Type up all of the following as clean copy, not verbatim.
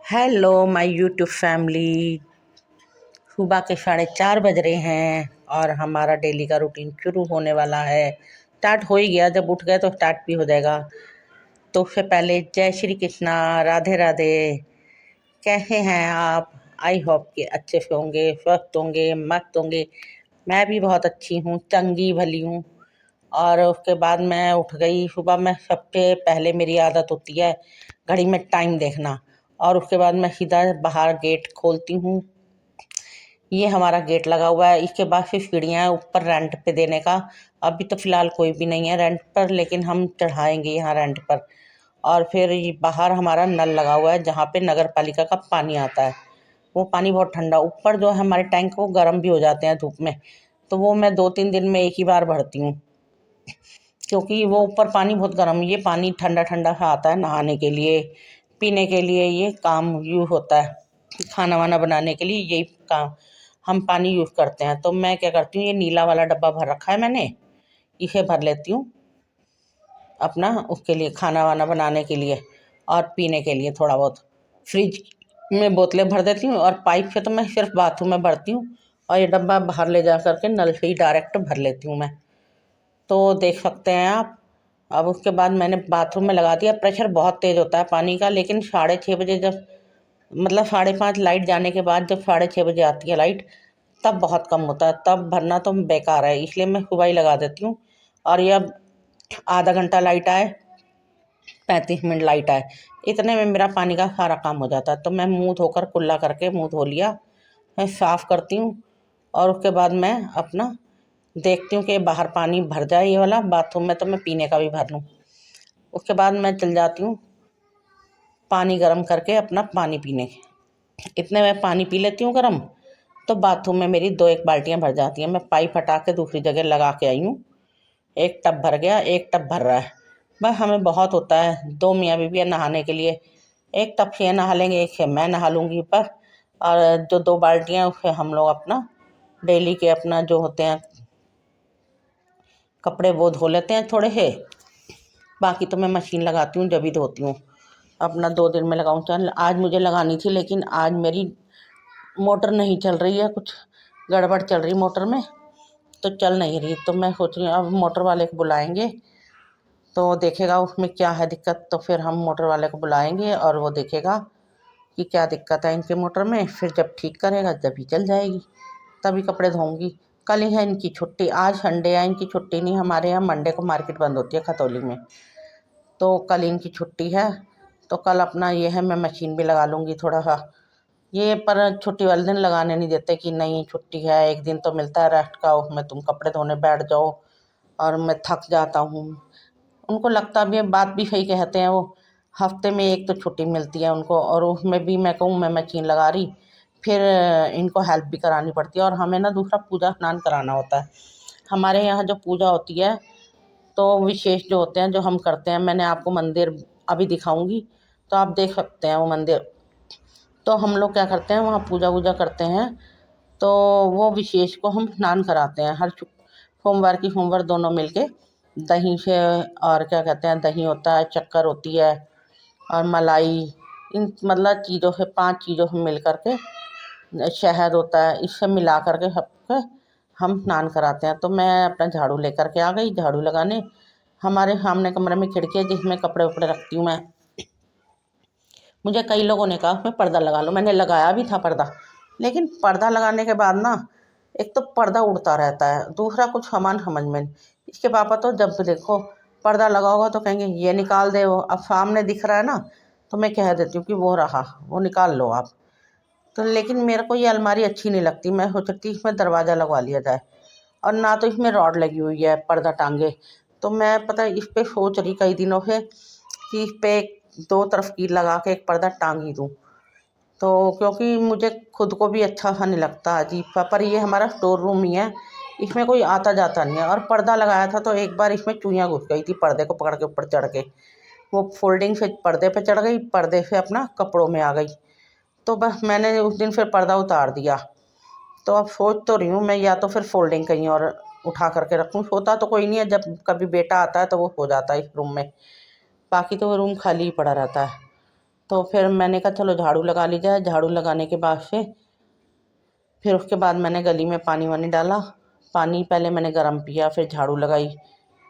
Hello my YouTube family. सुबह के 4:30 बज रहे हैं और हमारा डेली का रूटीन शुरू होने वाला है। स्टार्ट हो ही गया, जब उठ गए तो स्टार्ट भी हो जाएगा। तो उससे पहले जय श्री कृष्णा, राधे राधे। कैसे हैं आप? आई होप कि अच्छे से होंगे, स्वस्थ होंगे, मस्त होंगे। मैं भी बहुत अच्छी हूँ, चंगी भली हूँ। और उसके बाद मैं उठ गई। सुबह में सबसे पहले मेरी आदत होती है घड़ी में टाइम देखना, और उसके बाद मैं सीधा बाहर गेट खोलती हूँ। ये हमारा गेट लगा हुआ है, इसके बाद फिर सीढ़ियाँ हैं ऊपर रेंट पे देने का। अभी तो फ़िलहाल कोई भी नहीं है रेंट पर, लेकिन हम चढ़ाएंगे यहाँ रेंट पर। और फिर ये बाहर हमारा नल लगा हुआ है जहाँ पे नगर पालिका का पानी आता है। वो पानी बहुत ठंडा, ऊपर जो है हमारे टैंक वो गर्म भी हो जाते हैं धूप में, तो वो मैं 2-3 दिन में एक ही बार भरती हूँ, क्योंकि वो ऊपर पानी बहुत गर्म, ये पानी ठंडा ठंडा सा आता है नहाने के लिए, पीने के लिए ये काम यूज़ होता है, खाना वाना बनाने के लिए यही काम हम पानी यूज़ करते हैं। तो मैं क्या करती हूँ, ये नीला वाला डब्बा भर रखा है मैंने, इसे भर लेती हूँ अपना उसके लिए, खाना वाना बनाने के लिए और पीने के लिए थोड़ा बहुत। फ्रिज में बोतलें भर देती हूँ, और पाइप से तो मैं सिर्फ बाथरूम में भरती हूँ, और ये डब्बा बाहर ले जा करके नल से ही डायरेक्ट भर लेती हूँ मैं। तो देख सकते हैं आप। अब उसके बाद मैंने बाथरूम में लगा दिया। प्रेशर बहुत तेज़ होता है पानी का, लेकिन 6:30 बजे जब, मतलब 5:30 लाइट जाने के बाद जब 6:30 बजे आती है लाइट, तब बहुत कम होता है, तब भरना तो बेकार है, इसलिए मैं सुबह ही लगा देती हूँ। और ये अब आधा घंटा लाइट आए, 35 मिनट लाइट आए, इतने में मेरा पानी का सारा काम हो जाता है। तो मैं मुंह धोकर, कुल्ला करके मुंह धो लिया, मैं साफ़ करती हूँ। और उसके बाद मैं अपना देखती हूँ कि बाहर पानी भर जाए ये वाला, बाथरूम में तो मैं पीने का भी भर लूँ। उसके बाद मैं चल जाती हूँ पानी गर्म करके अपना पानी पीने। इतने में पानी पी लेती हूँ गर्म, तो बाथरूम में मेरी 2-1 बाल्टियाँ भर जाती हैं। मैं पाइप हटा के दूसरी जगह लगा के आई हूँ। एक टब भर गया, एक टब भर रहा है, बस हमें बहुत होता है 2 मियाँ बीवी है नहाने के लिए। एक टब से ये नहा लेंगे, एक से मैं नहा लूँगी बस। और जो 2 बाल्टियाँ उससे हम लोग अपना डेली के अपना जो होते हैं कपड़े वो धो लेते हैं थोड़े से। बाकी तो मैं मशीन लगाती हूँ जब भी धोती हूँ। अपना 2 दिन में लगाऊँ, चल आज मुझे लगानी थी, लेकिन आज मेरी मोटर नहीं चल रही है, कुछ गड़बड़ चल रही मोटर में, तो चल नहीं रही। तो मैं सोच रही हूँ अब मोटर वाले को बुलाएंगे, तो देखेगा उसमें क्या है दिक्कत, तो फिर हम मोटर वाले को बुलाएंगे और वो देखेगा कि क्या दिक्कत है इनके मोटर में। फिर जब ठीक करेगा तभी चल जाएगी, तभी कपड़े धोऊंगी। कल ही है इनकी छुट्टी, आज संडे है, इनकी छुट्टी नहीं। हमारे यहाँ मंडे को मार्केट बंद होती है खतौली में, तो कल इनकी छुट्टी है। तो कल अपना ये है, मैं मशीन भी लगा लूँगी थोड़ा सा। ये पर छुट्टी वाले दिन लगाने नहीं देते कि नहीं छुट्टी है, एक दिन तो मिलता है रेस्ट का, उसमें तुम कपड़े धोने बैठ जाओ, और मैं थक जाता हूँ। उनको लगता भी है, बात भी सही कहते हैं वो। हफ्ते में एक तो छुट्टी मिलती है उनको, और उसमें भी मैं कहूँ मैं मशीन लगा रही, फिर इनको हेल्प भी करानी पड़ती है। और हमें ना दूसरा पूजा स्नान कराना होता है। हमारे यहाँ जो पूजा होती है, तो विशेष जो होते हैं जो हम करते हैं, मैंने आपको मंदिर अभी दिखाऊंगी, तो आप देख सकते हैं वो मंदिर। तो हम लोग क्या करते हैं, वहाँ पूजा वूजा करते हैं, तो वो विशेष को हम स्नान कराते हैं हर सोमवार की सोमवार, दोनों मिलके दही से। और क्या कहते हैं, दही होता है, शक्कर होती है, और मलाई, इन मतलब चीज़ों से, 5 चीज़ों से मिल करके, शहद होता है, इससे मिला करके सबके हम स्नान कराते हैं। तो मैं अपना झाड़ू लेकर के आ गई, झाड़ू लगाने। हमारे सामने कमरे में खिड़की है जिसमें कपड़े वपड़े रखती हूँ मैं। मुझे कई लोगों ने कहा उसमें पर्दा लगा लो, मैंने लगाया भी था पर्दा, लेकिन पर्दा लगाने के बाद ना, एक तो पर्दा उड़ता रहता है, दूसरा कुछ सामान समझ में नहीं। इसके पापा तो जब भी देखो पर्दा लगा होगा तो कहेंगे ये निकाल दे, वो अब सामने दिख रहा है ना, तो मैं कह देती हूँ कि वो रहा, वो निकाल लो आप। तो लेकिन मेरे को ये अलमारी अच्छी नहीं लगती, मैं सोचती इसमें दरवाज़ा लगवा लिया जाए। और ना तो इसमें रॉड लगी हुई है पर्दा टांगे, तो मैं पता है इस पे सोच रही कई दिनों से कि इस पे 2 तरफ की लगा के एक पर्दा टांग ही दूँ। तो क्योंकि मुझे खुद को भी अच्छा सा नहीं लगता अजीब सा, पर ये हमारा स्टोर रूम ही है, इसमें कोई आता जाता नहीं है। और पर्दा लगाया था तो एक बार इसमें चूहियाँ घुस गई थी पर्दे को पकड़ के ऊपर चढ़ के, वो फोल्डिंग से पर्दे पे चढ़ गई, पर्दे से अपना कपड़ों में आ गई। तो बस मैंने उस दिन फिर पर्दा उतार दिया। तो अब सोच तो रही हूँ मैं, या तो फिर फोल्डिंग कहीं और उठा करके रखूँ। सोता तो कोई नहीं है, जब कभी बेटा आता है तो वो हो जाता है इस रूम में, बाकी तो वो रूम खाली ही पड़ा रहता है। तो फिर मैंने कहा चलो झाड़ू लगा ली जाए। झाड़ू लगाने के बाद से फिर उसके बाद मैंने गली में पानी वानी डाला। पानी पहले मैंने गर्म पिया, फिर झाड़ू लगाई।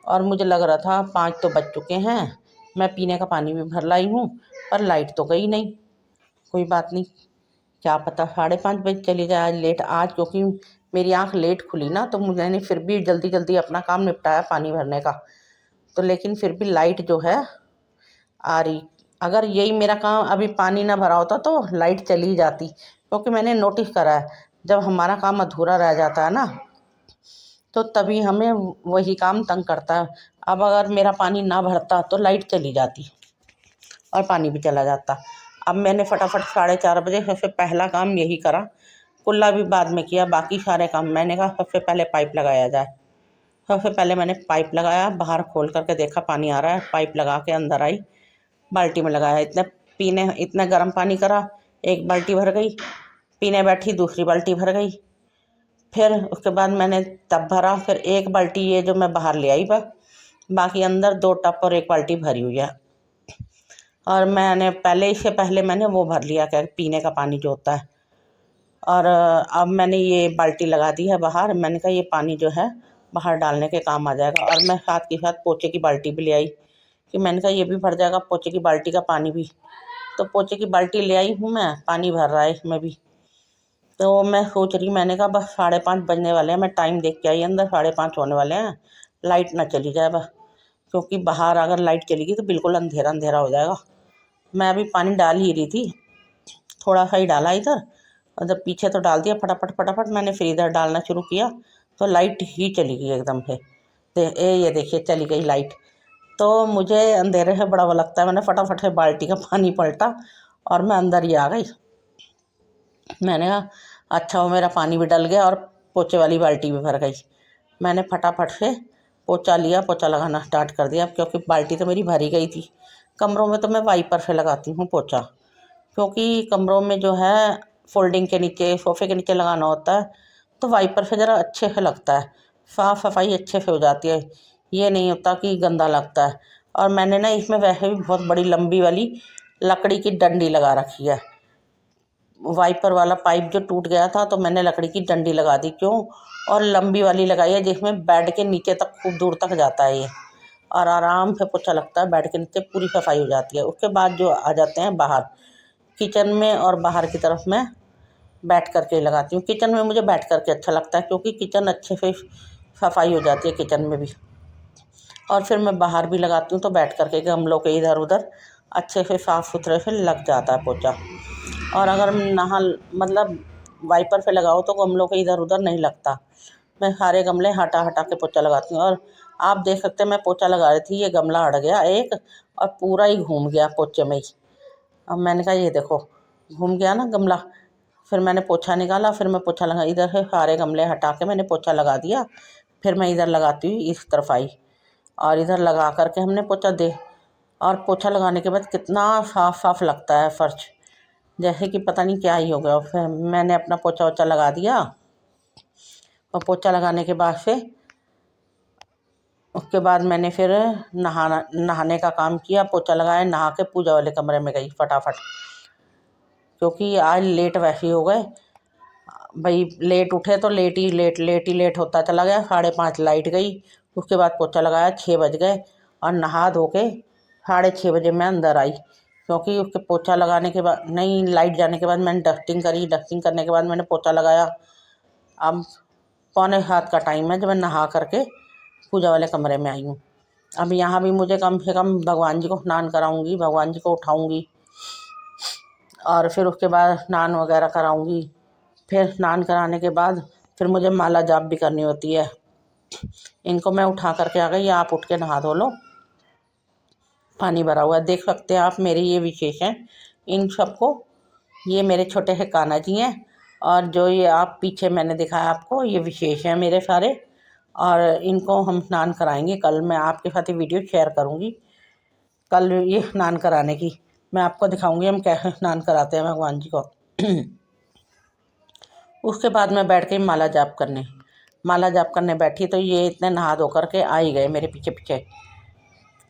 और मुझे लग रहा था 5 तो बज चुके हैं, मैं पीने का पानी भी भर लाई हूँ, पर लाइट तो गई नहीं। कोई बात नहीं, क्या पता 5:30 बजे चली जाए आज लेट। आज क्योंकि मेरी आँख लेट खुली ना, तो मैंने फिर भी जल्दी जल्दी अपना काम निपटाया पानी भरने का। तो लेकिन फिर भी लाइट जो है आ रही। अगर यही मेरा काम अभी पानी ना भरा होता तो लाइट चली जाती, क्योंकि मैंने नोटिस करा है जब हमारा काम अधूरा रह जाता है ना, तो तभी हमें वही काम तंग करता है। अब अगर मेरा पानी ना भरता तो लाइट चली जाती और पानी भी चला जाता। अब मैंने फटाफट 4:30 बजे सबसे पहला काम यही करा। कुल्ला भी बाद में किया, बाकी सारे काम मैंने कहा सबसे पहले पाइप लगाया जाए। सबसे पहले मैंने पाइप लगाया, बाहर खोल करके देखा पानी आ रहा है, पाइप लगा के अंदर आई, बाल्टी में लगाया। इतना गर्म पानी करा, एक बाल्टी भर गई। पीने बैठी, दूसरी बाल्टी भर गई। फिर उसके बाद मैंने टब भरा, फिर एक बाल्टी ये जो मैं बाहर ले आई बस, बाकी अंदर 2 टब और एक बाल्टी भरी हुई है। और मैंने इससे पहले मैंने वो भर लिया, क्या पीने का पानी जो होता है। और अब मैंने ये बाल्टी लगा दी है बाहर। मैंने कहा ये पानी जो है बाहर डालने के काम आ जाएगा। और मैं साथ के साथ पोछे की बाल्टी भी ले आई, कि मैंने कहा ये भी भर जाएगा पोछे की बाल्टी का पानी भी। तो पोछे की बाल्टी ले आई हूँ मैं, पानी भर रहा है इसमें भी। तो मैं सोच रही, मैंने कहा बस 5:30 बजने वाले हैं, मैं टाइम देख के आई अंदर 5:30 होने वाले हैं, लाइट ना चली जाए बस, क्योंकि बाहर अगर लाइट चली तो बिल्कुल अंधेरा अंधेरा हो जाएगा। मैं अभी पानी डाल ही रही थी, थोड़ा सा ही डाला इधर, और जब पीछे तो डाल दिया फटाफट फटाफट। मैंने फिर इधर डालना शुरू किया तो लाइट ही चली गई एकदम से। ये देखिए चली गई लाइट। तो मुझे अंधेरे से बड़ा वो लगता है, मैंने फटाफट से बाल्टी का पानी पलटा और मैं अंदर ही आ गई। मैंने कहा अच्छा वो मेरा पानी भी डल गया और पोछे वाली बाल्टी भी भर गई। मैंने फटाफट से पोछा लिया, पोछा लगाना स्टार्ट कर दिया, क्योंकि बाल्टी तो मेरी भरी गई थी। कमरों में तो मैं वाइपर से लगाती हूँ पोछा, क्योंकि कमरों में जो है फोल्डिंग के नीचे, सोफे के नीचे लगाना होता है, तो वाइपर से ज़रा अच्छे से लगता है, साफ़ सफाई अच्छे से हो जाती है, ये नहीं होता कि गंदा लगता है। और मैंने ना इसमें वैसे भी बहुत बड़ी लंबी वाली लकड़ी की डंडी लगा रखी है। वाइपर वाला पाइप जो टूट गया था तो मैंने लकड़ी की डंडी लगा दी। क्यों? और लंबी वाली लगाई है जिसमें बेड के नीचे तक खूब दूर तक जाता है ये, और आराम से पोछा लगता है, बेड के नीचे पूरी सफाई हो जाती है। उसके बाद जो आ जाते हैं बाहर किचन में, और बाहर की तरफ मैं बैठ करके लगाती हूँ। किचन में मुझे बैठ करके अच्छा लगता है, क्योंकि किचन अच्छे से सफाई हो जाती है किचन में भी। और फिर मैं बाहर भी लगाती हूँ तो बैठ करके गमलों के इधर उधर अच्छे से साफ़ सुथरे से लग जाता है पोछा। और अगर नहा मतलब वाइपर से लगाओ तो गमलों के इधर उधर नहीं लगता। मैं सारे गमले हटा हटा के पोछा लगाती हूँ। और आप देख सकते हैं मैं पोछा लगा रही थी, ये गमला हट गया एक और पूरा ही घूम गया पोछे में ही। अब मैंने कहा ये देखो घूम गया ना गमला। फिर मैंने पोछा निकाला, फिर मैं पोछा लगा, इधर से सारे गमले हटा के मैंने पोछा लगा दिया। फिर मैं इधर लगाती हुई इस तरफ आई, और इधर लगा करके हमने पोछा दे। और पोछा लगाने के बाद कितना साफ साफ लगता है फर्श, जैसे कि पता नहीं क्या ही हो गया। फिर मैंने अपना पोछा वोछा लगा दिया, और पोछा लगाने के बाद से उसके बाद मैंने फिर नहाने का काम किया। पोछा लगाया, नहा के पूजा वाले कमरे में गई फटाफट, क्योंकि आज लेट वैसे ही हो गए भाई। लेट उठे तो लेट होता चला गया। 5:30 लाइट गई, उसके बाद पोछा लगाया, 6 बज गए, और नहा धो के 6:30 बजे मैं अंदर आई। क्योंकि उसके पोछा लगाने के बाद नहीं, लाइट जाने के बाद मैंने डस्टिंग करी, डस्टिंग करने के बाद मैंने पोछा लगाया। अब 6:45 का टाइम है जब मैं नहा करके पूजा वाले कमरे में आई हूँ। अब यहाँ भी मुझे कम से कम भगवान जी को स्नान कराऊंगी, भगवान जी को उठाऊंगी, और फिर उसके बाद स्नान वगैरह कराऊंगी। फिर स्नान कराने के बाद फिर मुझे माला जाप भी करनी होती है। इनको मैं उठा करके आ गई, आप उठ के नहा धो लो, पानी भरा हुआ है। देख सकते हैं आप मेरे ये विशेष हैं इन सबको। ये मेरे छोटे से कान्हा जी हैं, और जो ये आप पीछे मैंने दिखाया आपको, ये विशेष हैं मेरे सारे। और इनको हम स्नान कराएंगे कल। मैं आपके साथ ये वीडियो शेयर करूंगी कल, ये स्नान कराने की मैं आपको दिखाऊंगी हम कैसे स्नान कराते हैं भगवान जी को। उसके बाद मैं बैठ गई माला जाप करने बैठी, तो ये इतने नहा धो करके आ ही गए मेरे पीछे पीछे।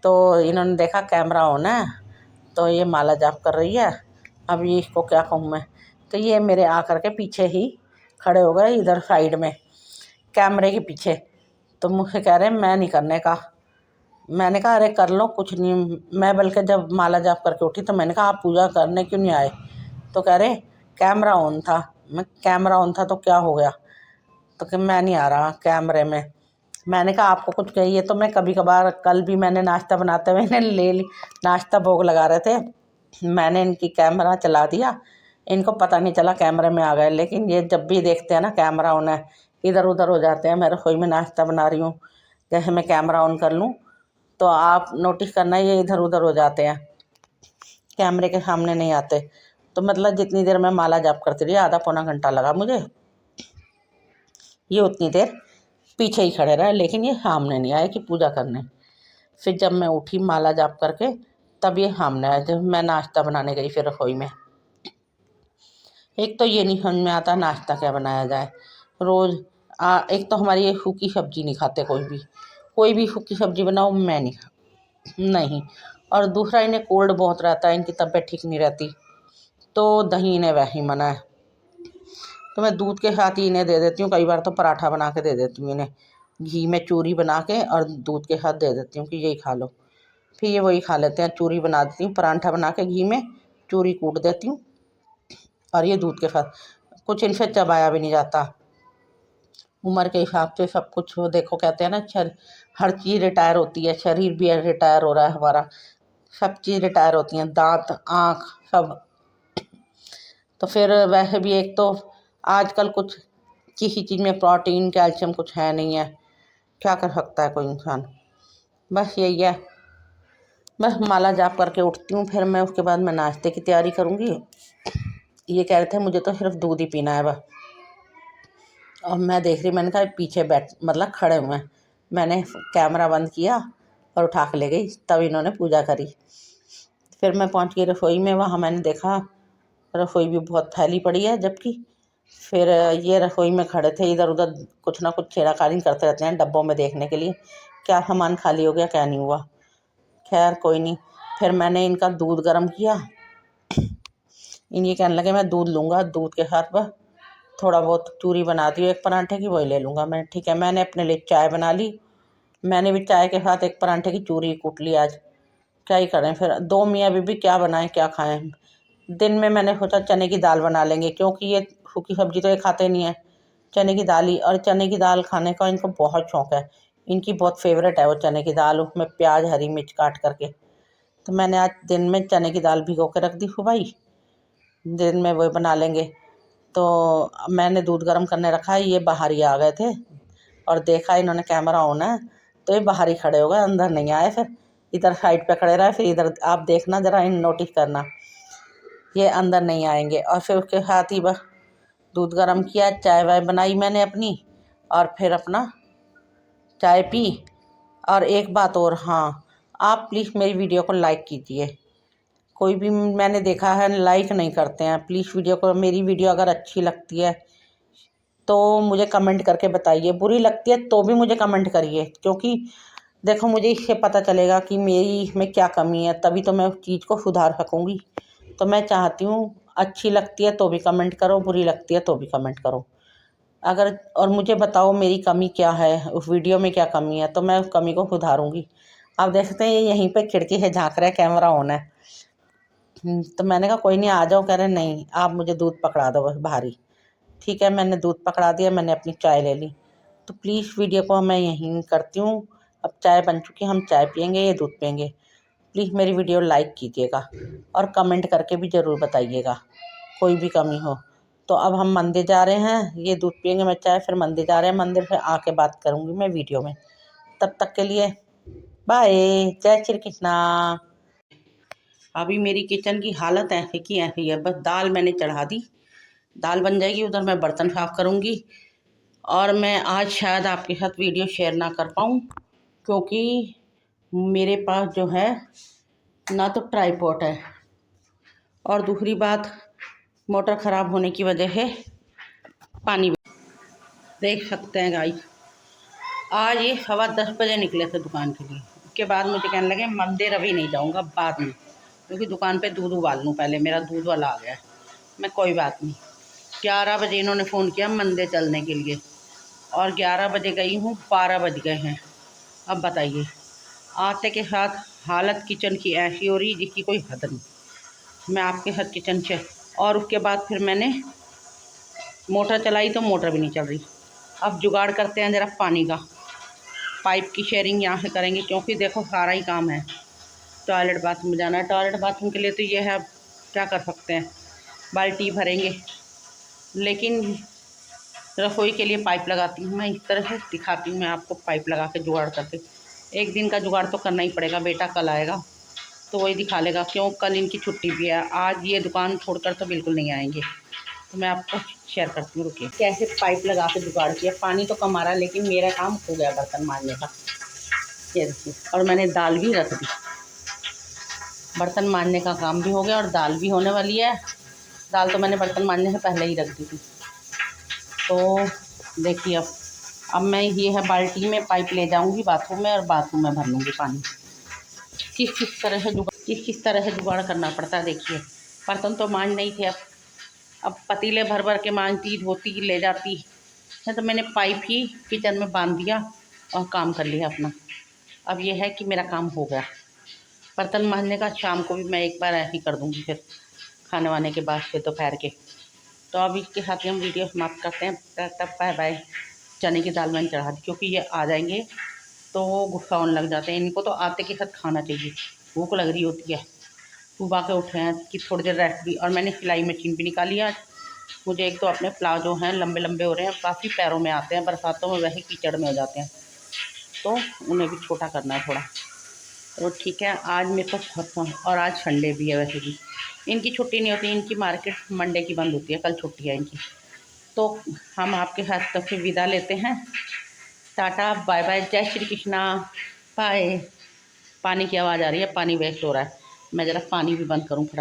तो इन्होंने देखा कैमरा ऑन है, तो ये माला जाप कर रही है। अब ये इसको क्या कहूँ मैं। तो ये मेरे आकर के पीछे ही खड़े हो गए, इधर साइड में कैमरे के पीछे। तो मुझसे कह रहे हैं मैं नहीं करने का। मैंने कहा अरे कर लो, कुछ नहीं। मैं बल्कि जब माला जाप करके उठी तो मैंने कहा आप पूजा करने क्यों नहीं आए। तो कह रहे कैमरा ऑन था। मैं कैमरा ऑन था तो क्या हो गया। तो कि मैं नहीं आ रहा कैमरे में। मैंने कहा आपको कुछ कहिए। तो मैं कभी कभार, कल भी मैंने नाश्ता बनाते हुए इन्हें ले ली, नाश्ता भोग लगा रहे थे, मैंने इनकी कैमरा चला दिया, इनको पता नहीं चला कैमरे में आ गए। लेकिन ये जब भी देखते हैं ना कैमरा ऑन है, इधर उधर हो जाते हैं। मैं रसोई में नाश्ता बना रही हूँ, जैसे मैं कैमरा ऑन कर लूँ तो आप नोटिस करना ये इधर उधर हो जाते हैं, कैमरे के सामने नहीं आते। तो मतलब जितनी देर मैं माला जाप करती रही, आधा पौना घंटा लगा मुझे, ये उतनी देर पीछे ही खड़े रहे, लेकिन ये सामने नहीं आए कि पूजा करने। फिर जब मैं उठी माला जाप करके, तब ये सामने आए। जब मैं नाश्ता बनाने गई फिर रसोई में, एक तो ये नहीं समझ में आता नाश्ता क्या बनाया जाए रोज़। एक तो हमारी ये सूखी सब्जी नहीं खाते, कोई भी सूखी सब्जी बनाओ मैं नहीं। और दूसरा इन्हें कोल्ड बहुत रहता है, इनकी तबीयत ठीक नहीं रहती, तो दही इन्हें वैसे ही मना है। तो मैं दूध के साथ ही इन्हें दे देती हूँ, कई बार तो पराठा बना के दे देती हूँ इन्हें, घी में चूरी बना के और दूध के साथ दे देती हूँ कि यही खा लो। फिर ये वही खा लेते हैं। चूरी बना देती हूँ, पराठा बना के घी में चूरी कूट देती हूँ और ये दूध के साथ, कुछ इनसे चबाया भी नहीं जाता। उम्र के हिसाब से सब कुछ वो देखो, कहते हैं ना हर चीज़ रिटायर होती है, शरीर भी रिटायर हो रहा है हमारा, सब चीज़ रिटायर होती हैं, दांत आँख सब। तो फिर वैसे भी एक तो आजकल कुछ किसी चीज़ में प्रोटीन कैल्शियम कुछ है नहीं है, क्या कर सकता है कोई इंसान। बस यही है, बस माला जाप करके उठती हूँ, फिर मैं उसके बाद मैं नाश्ते की तैयारी करूँगी। ये कह रहे थे मुझे तो सिर्फ दूध ही पीना है बस। और मैं देख रही, मैंने कहा पीछे मतलब खड़े हुए हैं। मैंने कैमरा बंद किया और उठा के ले गई, तब इन्होंने पूजा करी। फिर मैं पहुंच गई रसोई में, वहाँ मैंने देखा रसोई भी बहुत फैली पड़ी है, जबकि फिर ये रसोई में खड़े थे, इधर उधर कुछ ना कुछ छेड़ाखानी करते रहते हैं डब्बों में देखने के लिए क्या सामान खाली हो गया क्या नहीं हुआ। खैर कोई नहीं। फिर मैंने इनका दूध गर्म किया, ये कहने लगे मैं दूध लूँगा, दूध के साथ बस थोड़ा बहुत चूरी बना दी एक पराठे की, वही ले लूँगा मैं। ठीक है, मैंने अपने लिए चाय बना ली, मैंने भी चाय के साथ एक पराठे की चूरी कूट ली आज। क्या ही करें फिर, दो मियाँ बीबी क्या बनाएं क्या खाएं। दिन में मैंने सोचा चने की दाल बना लेंगे, क्योंकि ये सूखी सब्जी तो ये खाते नहीं है, चने की दाल ही। और चने की दाल खाने का इनको बहुत शौक़ है, इनकी बहुत फेवरेट है वो चने की दाल, उसमें प्याज हरी मिर्च काट करके। तो मैंने आज दिन में चने की दाल भिगो के रख दी सुबह ही, दिन में वो बना लेंगे। तो मैंने दूध गर्म करने रखा है, ये बाहर ही आ गए थे और देखा इन्होंने कैमरा ऑन है, तो ये बाहर ही खड़े हो गए, अंदर नहीं आए। फिर इधर साइड पे खड़े रहे, फिर इधर आप देखना ज़रा, इन नोटिस करना, ये अंदर नहीं आएंगे। और फिर उसके साथ ही बस दूध गर्म किया, चाय वाय बनाई मैंने अपनी, और फिर अपना चाय पी। और एक बात और, हाँ, आप प्लीज़ मेरी वीडियो को लाइक कीजिए। कोई भी मैंने देखा है लाइक नहीं करते हैं। प्लीज़ वीडियो को, मेरी वीडियो अगर अच्छी लगती है तो मुझे कमेंट करके बताइए, बुरी लगती है तो भी मुझे कमेंट करिए, क्योंकि देखो मुझे इससे पता चलेगा कि मेरी में क्या कमी है, तभी तो मैं उस चीज़ को सुधार सकूँगी। तो मैं चाहती हूँ अच्छी लगती है तो भी कमेंट करो, बुरी लगती है तो भी कमेंट करो अगर, और मुझे बताओ मेरी कमी क्या है, उस वीडियो में क्या कमी है, तो मैं उस कमी को सुधारूँगी। आप देख सकते हैं ये यहीं पे खिड़की से झाँक रहा है, कैमरा ऑन है। तो मैंने कहा कोई नहीं आ जाओ, कह रहे नहीं आप मुझे दूध पकड़ा दो बस भारी। ठीक है, मैंने दूध पकड़ा दिया, मैंने अपनी चाय ले ली। तो प्लीज़ वीडियो को मैं यहीं करती हूँ, अब चाय बन चुकी, हम चाय पियेंगे, ये दूध पियेंगे। प्लीज़ मेरी वीडियो लाइक कीजिएगा और कमेंट करके भी ज़रूर बताइएगा कोई भी कमी हो। तो अब हम मंदिर जा रहे हैं, ये दूध पियेंगे, मैं चाय, फिर मंदिर जा रहे हैं, मंदिर से आके बात करूँगी मैं वीडियो में। तब तक के लिए बाय, जय श्री कृष्णा। अभी मेरी किचन की हालत ऐसी की ऐसी है, बस दाल मैंने चढ़ा दी, दाल बन जाएगी, उधर मैं बर्तन साफ़ करूँगी। और मैं आज शायद आपके साथ वीडियो शेयर ना कर पाऊँ, क्योंकि मेरे पास जो है ना तो ट्राईपॉड है, और दूसरी बात मोटर ख़राब होने की वजह से पानी देख सकते हैं गाइस। आज ये 10:15 बजे निकले थे दुकान के लिए, उसके बाद मुझे कहने लगे मंदिर अभी नहीं जाऊँगा, बाद में। क्योंकि दुकान पे दूध उबाल लूँ पहले, मेरा दूध वाला आ गया है। मैं कोई बात नहीं। 11 बजे इन्होंने फ़ोन किया मंदिर चलने के लिए और 11 बजे गई हूँ, 12 बज गए हैं। अब बताइए, आते के साथ हालत किचन की ऐसी हो रही जिसकी कोई हद नहीं। मैं आपके साथ किचन से, और उसके बाद फिर मैंने मोटर चलाई तो मोटर भी नहीं चल रही। अब जुगाड़ करते हैं ज़रा पानी का, पाइप की शेयरिंग यहाँ से करेंगे, क्योंकि देखो सारा ही काम है। टॉयलेट बाथरूम जाना है, टॉयलेट बाथरूम के लिए तो ये है, अब क्या कर सकते हैं, बाल्टी भरेंगे। लेकिन रसोई के लिए पाइप लगाती हूँ मैं, इस तरह से दिखाती हूँ मैं आपको, पाइप लगा के जुगाड़ करके। एक दिन का जुगाड़ तो करना ही पड़ेगा, बेटा कल आएगा तो वही दिखा लेगा, क्यों कल इनकी छुट्टी भी है। आज ये दुकान छोड़कर तो बिल्कुल नहीं आएंगे। तो मैं आपको शेयर करती हूँ, रुकिए। कैसे पाइप लगा के जुगाड़ किया, पानी तो कम आ रहा है लेकिन मेरा काम हो गया बर्तन मांजने का। ये देखिए, और मैंने दाल भी रख दी, बर्तन मांजने का काम भी हो गया और दाल भी होने वाली है। दाल तो मैंने बर्तन मांजने से पहले ही रख दी थी। तो देखिए, अब मैं ये है बाल्टी में पाइप ले जाऊंगी बाथरूम में और बाथरूम में भर लूँगी पानी। किस किस तरह से जुगाड़ करना पड़ता है। देखिए, बर्तन तो मांज नहीं थे, अब पतीले भर भर के मांजती, धोती, ले जाती है, तो मैंने पाइप ही किचन में बांध दिया और काम कर लिया अपना। अब ये है कि मेरा काम हो गया बर्तन मांजने का। शाम को भी मैं एक बार ऐसे ही कर दूँगी, फिर खाने वाने के बाद, फिर दोपहर के। तो अब इसके साथ ही हम वीडियो समाप्त करते हैं। तब बाय बाय। चने की दाल मैंने चढ़ा दी, क्योंकि ये आ जाएंगे तो वो गुस्सा होने लग जाते हैं। इनको तो आते के साथ खाना चाहिए, भूख लग रही होती है। सुबह के उठे हैं कि थोड़ी देर रेस्ट भी, और मैंने सिलाई मशीन भी निकाली आज। मुझे एक तो अपने प्लाजो हैं लंबे लंबे हो रहे हैं, काफ़ी पैरों में आते हैं, बरसातों में वैसे कीचड़ में हो जाते हैं, तो उन्हें भी छोटा करना है थोड़ा। तो ठीक है, आज मेरे को बहुत, और आज संडे भी है, वैसे भी इनकी छुट्टी नहीं होती, इनकी मार्केट मंडे की बंद होती है, कल छुट्टी है इनकी। तो हम आपके साथ तो फिर विदा लेते हैं। टाटा बाय बाय, जय श्री कृष्णा, बाय। पानी की आवाज़ आ रही है, पानी वेस्ट हो रहा है, मैं ज़रा पानी भी बंद करूँ फटाफट।